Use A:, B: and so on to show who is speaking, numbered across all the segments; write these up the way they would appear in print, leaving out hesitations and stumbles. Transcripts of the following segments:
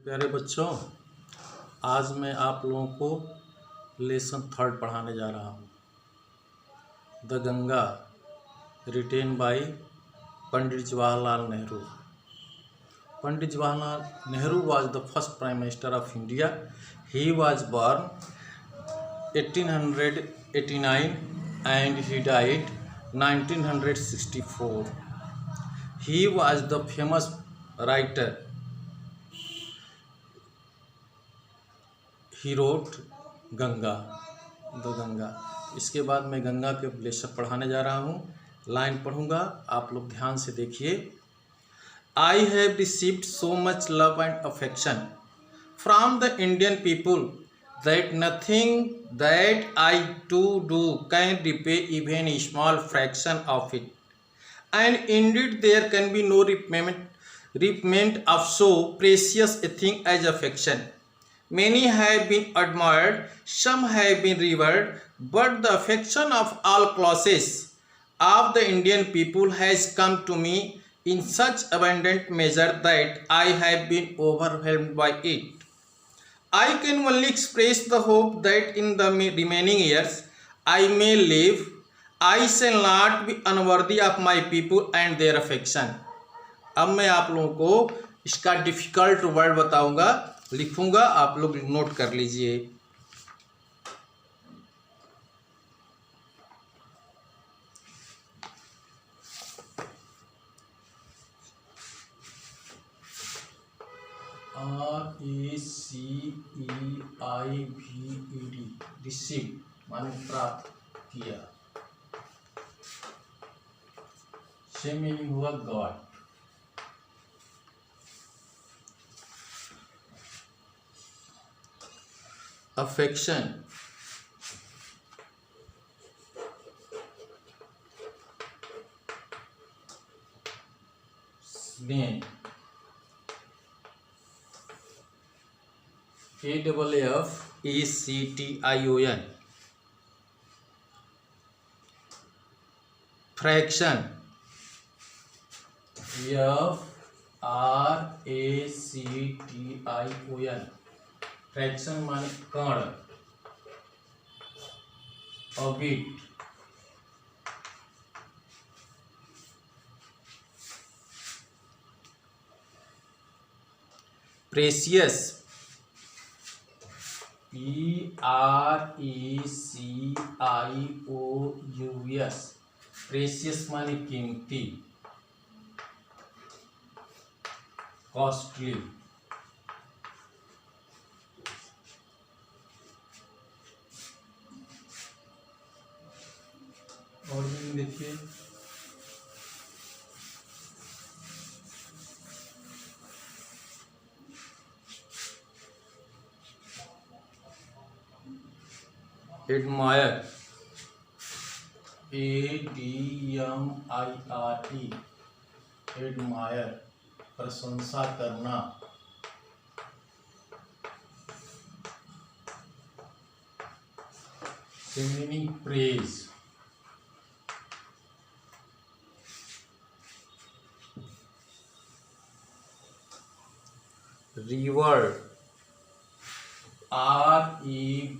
A: प्यारे बच्चों, आज मैं आप लोगों को लेसन 3 पढ़ाने जा रहा हूँ। The Ganga, written by Pandit Jawaharlal Nehru. Pandit Jawaharlal Nehru was the first Prime Minister of India. He was born 1889 and he died 1964. He was the famous writer. He wrote Ganga, the Ganga. इसके बाद मैं गंगा के लेसन पढ़ाने जा रहा हूँ। लाइन पढ़ूँगा, आप लोग ध्यान से देखिए। I have received so much love and affection from the Indian people that nothing that I to do can repay even small fraction of it, and indeed there can be no repayment of so precious a thing as affection. Many have been admired, some have been revered, but the affection of all classes of the Indian people has come to me in such abundant measure that I have been overwhelmed by it. I can only express the hope that in the remaining years I may live. I shall not be unworthy of my people and their affection. अब मैं आप लोगों को इसका difficult word बताऊंगा, लिखूंगा, आप लोग नोट कर लीजिए। RACEIVED, रिसीव माने प्राप्त किया। से मीनिंग हुआ गॉड। अफेक्शन, स्नेह। AFFECTION, fraction. FRACTION, फ्रैक्शन माने कण। ऑबिट, प्रेसियस, PRECIOUS, प्रेसियस माने कीमती। कॉस्टली, और देखिए एडमायर, ADMIRE, एडमायर, प्रशंसा करना। Meaning praise. Revered, REVERE,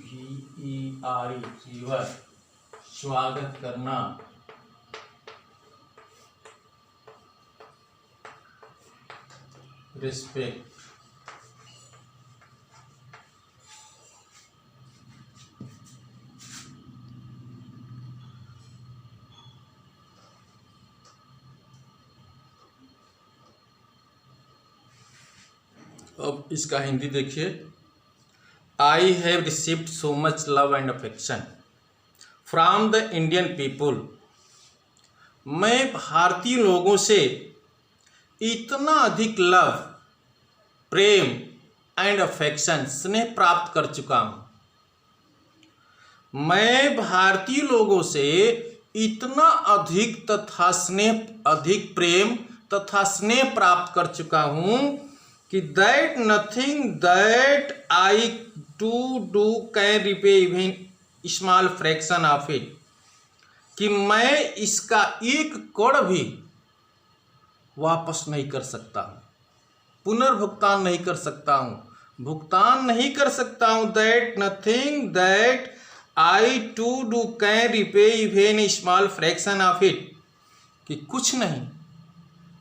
A: river, स्वागत करना। रिस्पेक्ट, अब इसका हिंदी देखिए। I have received so much love and affection from the Indian people. मैं भारतीय लोगों से इतना अधिक लव, प्रेम एंड अफेक्शन, स्नेह प्राप्त कर चुका हूँ। मैं भारतीय लोगों से इतना अधिक तथा स्नेह, अधिक प्रेम तथा स्नेह प्राप्त कर चुका हूँ कि that nothing that I to do can repay even small fraction of it, कि मैं इसका एक कण भी वापस नहीं कर सकता हूँ। पुनर्भुगतान नहीं कर सकता हूँ, भुगतान नहीं कर सकता हूँ। That nothing that I to do can repay even small fraction of it, कि कुछ नहीं,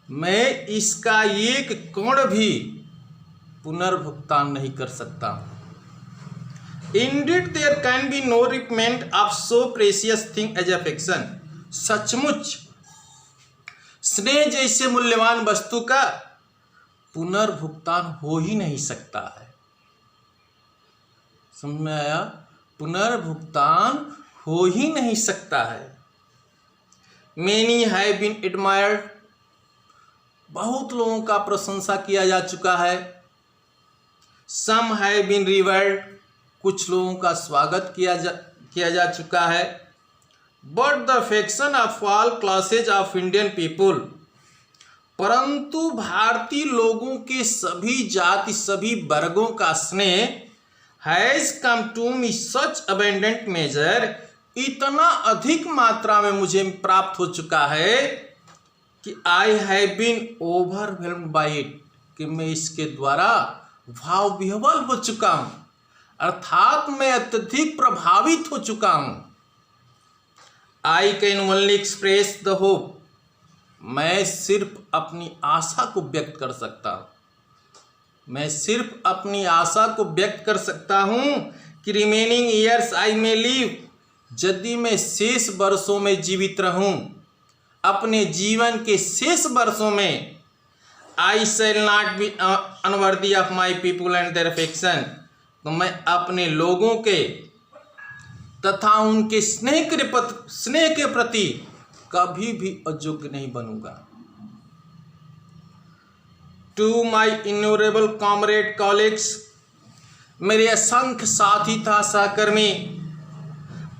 A: मैं इसका एक कण भी पुनर्भुगतान नहीं कर सकता हूँ। Indeed, there can be no repayment of so precious thing as affection. सचमुच स्नेह जैसे मूल्यवान वस्तु का पुनर्भुगतान हो ही नहीं सकता है। समझ में आया? पुनर्भुगतान हो ही नहीं सकता है। Many have been admired, बहुत लोगों का प्रशंसा किया जा चुका है। Some have been revered, कुछ लोगों का स्वागत किया जा चुका है। But the affection of all classes of Indian people, परंतु भारतीय लोगों के सभी जाति सभी वर्गों का स्नेह has come to me such abundant measure, इतना अधिक मात्रा में मुझे प्राप्त हो चुका है कि I have been overwhelmed by it, कि मैं इसके द्वारा भाव विह्वल हो चुका हूँ, अर्थात मैं अत्यधिक प्रभावित हो चुका हूं। I can only express the hope, मैं सिर्फ अपनी आशा को व्यक्त कर सकता हूं, मैं सिर्फ अपनी आशा को व्यक्त कर सकता हूं कि remaining years I may live, यदि मैं शेष वर्षों में जीवित रहूं, अपने जीवन के शेष वर्षों में, I shall not be unworthy of my people and their affection, तो मैं अपने लोगों के तथा उनके स्नेह के प्रति कभी भी अयोग्य नहीं बनूंगा। टू माई इन्यूरेबल कॉमरेड कॉलेग्स, मेरे असंख्य साथी तथा सहकर्मी,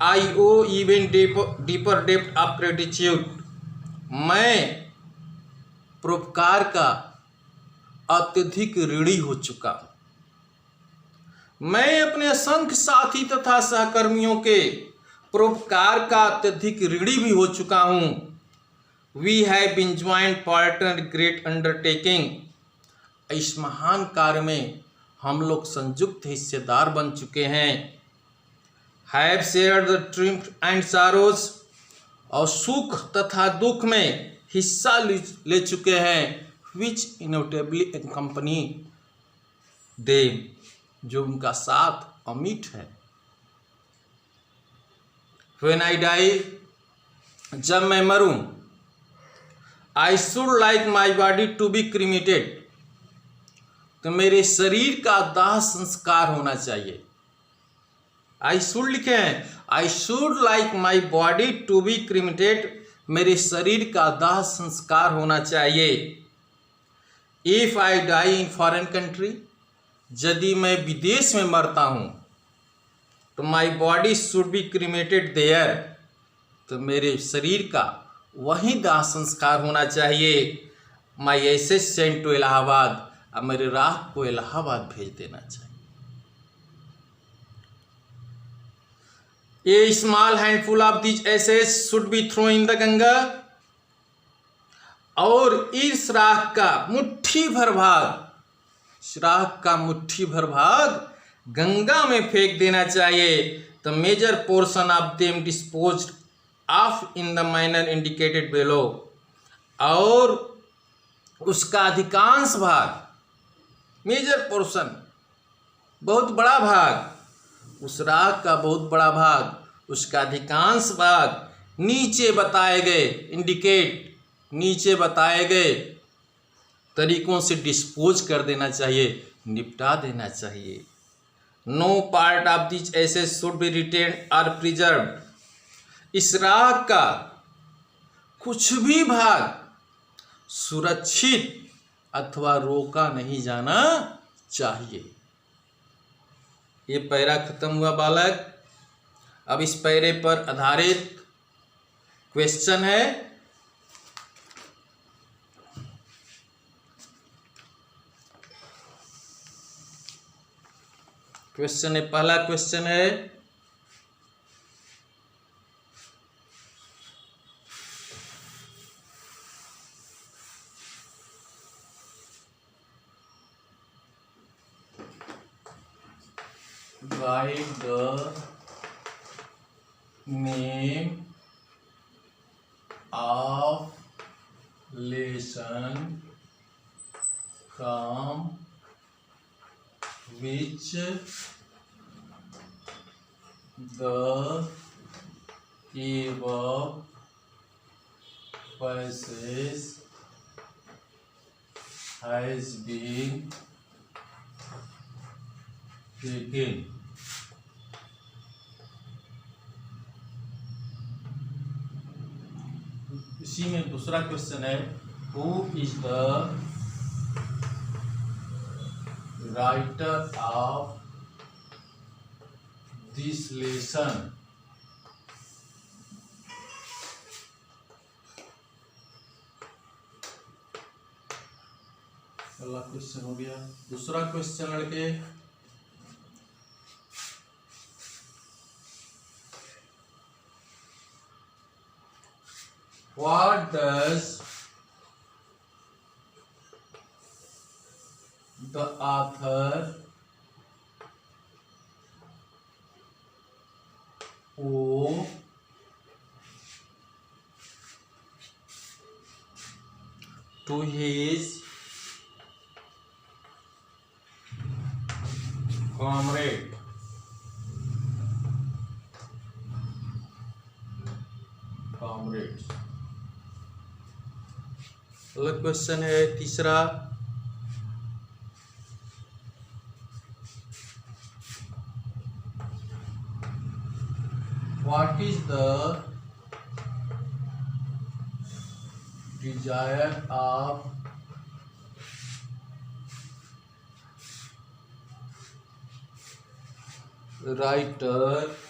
A: I owe even deeper depth of gratitude, मैं परोपकार का अत्यधिक ऋणी हो चुका हूं। मैं अपने असंख्य साथी तथा सहकर्मियों के परोपकार का अत्यधिक ऋणी भी हो चुका हूँ। We have been joint partner great undertaking, इस महान कार्य में हम लोग संयुक्त हिस्सेदार बन चुके हैं। Have shared the triumph and sorrows, और सुख तथा दुख में हिस्सा ले चुके हैं। विच इनोटेबली कंपनी देम, जो उनका साथ अमिट है। When I die, जब मैं मरूं, I should like my body to be cremated, तो मेरे शरीर का दाह संस्कार होना चाहिए। I should लिखे हैं, I should like my body to be cremated, मेरे शरीर का दाह संस्कार होना चाहिए। If I die in foreign country, यदि मैं विदेश में मरता हूँ, तो my body should be cremated there, तो मेरे शरीर का वहीं दाह संस्कार होना चाहिए। My ashes sent to Allahabad, अब मेरे राह को इलाहाबाद भेज देना चाहिए। A small handful of this ashes should be throw in the Ganga, और इस राख का मुट्ठी भर भाग, राख का मुट्ठी भर भाग गंगा में फेंक देना चाहिए। The major portion of them disposed of in the manner indicated below, और उसका अधिकांश भाग, मेजर पोर्शन, बहुत बड़ा भाग, उस राख का बहुत बड़ा भाग, उसका अधिकांश भाग नीचे बताए गए, इंडिकेट, नीचे बताए गए तरीकों से डिस्पोज कर देना चाहिए, निपटा देना चाहिए। No part of this ashes should be retain और प्रिजर्व्ड, इस राख का कुछ भी भाग सुरक्षित अथवा रोका नहीं जाना चाहिए। ये पैरा खत्म हुआ बालक। अब इस पैरे पर आधारित क्वेश्चन है। क्वेश्चन है, पहला क्वेश्चन है, write the name of lesson from which the above passage has been taken. इसी में दूसरा क्वेश्चन है, who is the writer of this lesson. पहला क्वेश्चन हो गया। दूसरा क्वेश्चन लड़के, What does the author owe to his comrade? अगला क्वेश्चन है तीसरा, what is the desire of writer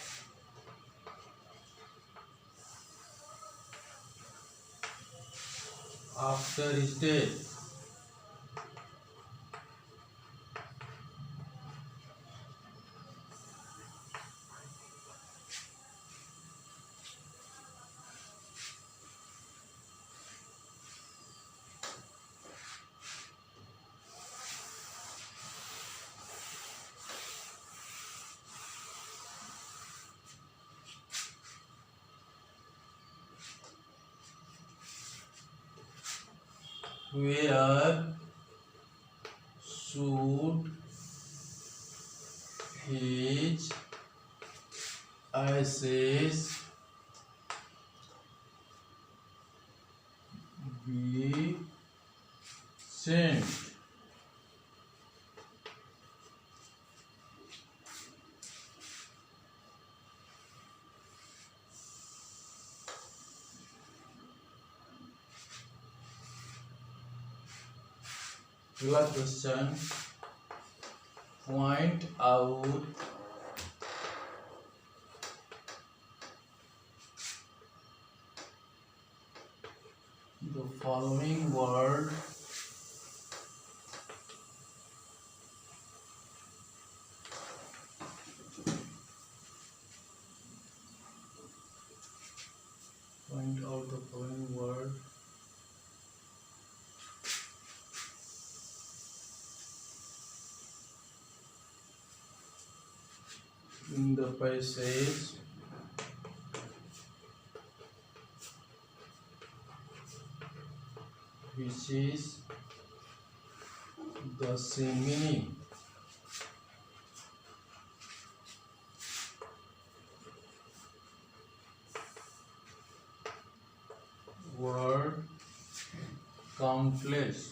A: after his death? Where should his ashes be sent? अगला question, point out the following word point out the following word in the passage which is the same meaning. Word countless.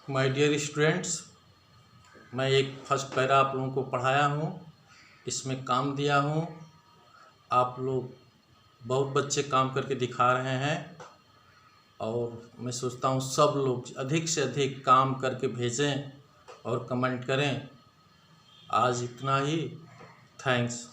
A: My dear students, मैं एक first para आप लोगों को पढ़ाया हूँ, इसमें काम दिया हूँ। आप लोग बहुत बच्चे काम करके दिखा रहे हैं और मैं सोचता हूँ सब लोग अधिक से अधिक काम करके भेजें और कमेंट करें। आज इतना ही, थैंक्स।